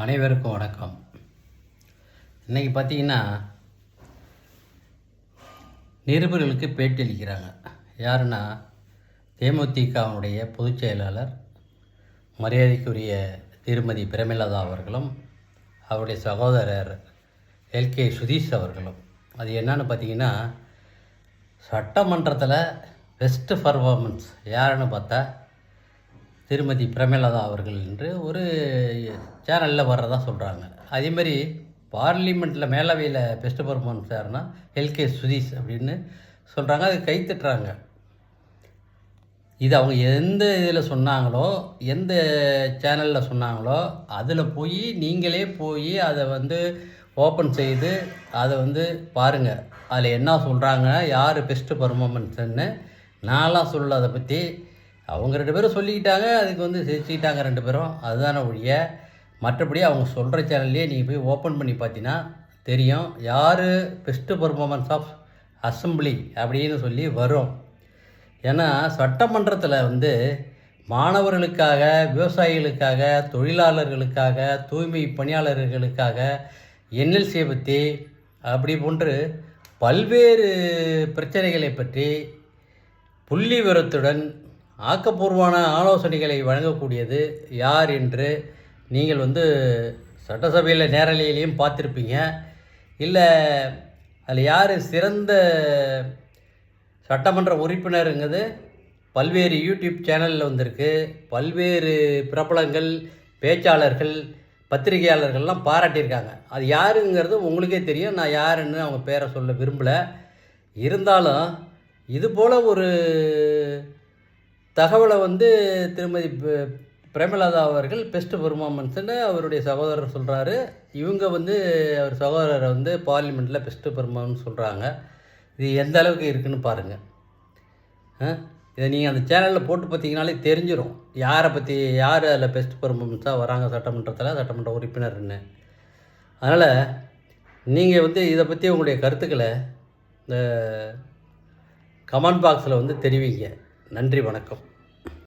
அனைவருக்கும் வணக்கம். இன்றைக்கி பார்த்தீங்கன்னா நிருபர்களுக்கு பேட்டி அளிக்கிறாங்க. யாருன்னா தேமுதிகவுடைய பொதுச் செயலாளர் மரியாதைக்குரிய திருமதி பிரேமலதா அவர்களும் அவருடைய சகோதரர் எல்கே சுதீஷ் அவர்களும். அது என்னன்னு பார்த்தீங்கன்னா, சட்டமன்றத்தில் பெஸ்ட்டு பர்ஃபார்மன்ஸ் யாருன்னு பார்த்தா திருமதி பிரேமலதா அவர்கள் என்று ஒரு சேனலில் வர்றதா சொல்கிறாங்க. அதேமாதிரி பார்லிமெண்ட்டில் மேலவையில் பெஸ்ட்டு பர்ஃபார்மன்ஸ் யாருன்னா எல்கே சுதீஷ் அப்படின்னு சொல்கிறாங்க. அது கைத்தட்டுறாங்க. இது அவங்க எந்த இதில் சொன்னாங்களோ, எந்த சேனலில் சொன்னாங்களோ அதில் போய் நீங்களே போய் அதை ஓப்பன் செய்து அதை பாருங்கள். அதில் என்ன சொல்கிறாங்க, யார் பெஸ்ட்டு பர்ஃபார்மன்ஸுன்னு. நான்லாம் சொல்ல அதை பற்றி. அவங்க 2 பேரும் சொல்லிக்கிட்டாங்க, அதுக்கு சிரிச்சுக்கிட்டாங்க 2 பேரும். அதுதானே ஒழிய மற்றபடி அவங்க சொல்கிற சேனல்லையே நீங்கள் போய் ஓப்பன் பண்ணி பார்த்தீங்கன்னா தெரியும் யார் பெஸ்ட்டு பர்ஃபார்மன்ஸ் ஆஃப் அசம்பிளி அப்படின்னு சொல்லி வரும். ஏன்னா சட்டமன்றத்தில் மாணவர்களுக்காக, விவசாயிகளுக்காக, தொழிலாளர்களுக்காக, தூய்மை பணியாளர்களுக்காக, என்எல்சியை பற்றி அப்படி போன்று பல்வேறு பிரச்சனைகளை பற்றி புள்ளி விவரத்துடன் ஆக்கப்பூர்வமான ஆலோசனைகளை வழங்கக்கூடியது யார் என்று நீங்கள் சட்டசபையில் நேரலையிலையும் பார்த்துருப்பீங்க. இல்லை அதில் யார் சிறந்த சட்டமன்ற உறுப்பினருங்கிறது பல்வேறு யூடியூப் சேனலில் வந்திருக்கு. பல்வேறு பிரபலங்கள், பேச்சாளர்கள், பத்திரிகையாளர்கள்லாம் பாராட்டியிருக்காங்க. அது யாருங்கிறது உங்களுக்கே தெரியும். நான் யாருன்னு அவங்க பேரை சொல்ல விரும்பலை. இருந்தாலும் இதுபோல் ஒரு தகவலை திருமதி பிரேமலதா அவர்கள் பெஸ்ட்டு பர்ஃபார்மன்ஸ்ன்னு அவருடைய சகோதரர் சொல்கிறாரு. இவங்க அவர் சகோதரரை பார்லிமெண்ட்டில் பெஸ்ட்டு பர்ஃபார்மன்ஸ் சொல்கிறாங்க. இது எந்த அளவுக்கு இருக்குதுன்னு பாருங்கள். இதை நீங்கள் அந்த சேனலில் போட்டு பார்த்தீங்கனாலே தெரிஞ்சிடும் யாரை பற்றி, யார் அதில் பெஸ்ட் பர்ஃபார்மன்ஸாக வராங்க சட்டமன்றத்தில், சட்டமன்ற உறுப்பினர்னு. அதனால் நீங்கள் இதை பற்றி உங்களுடைய கருத்துக்களை இந்த கமெண்ட் பாக்ஸில் தெரிவிங்க. நன்றி, வணக்கம்.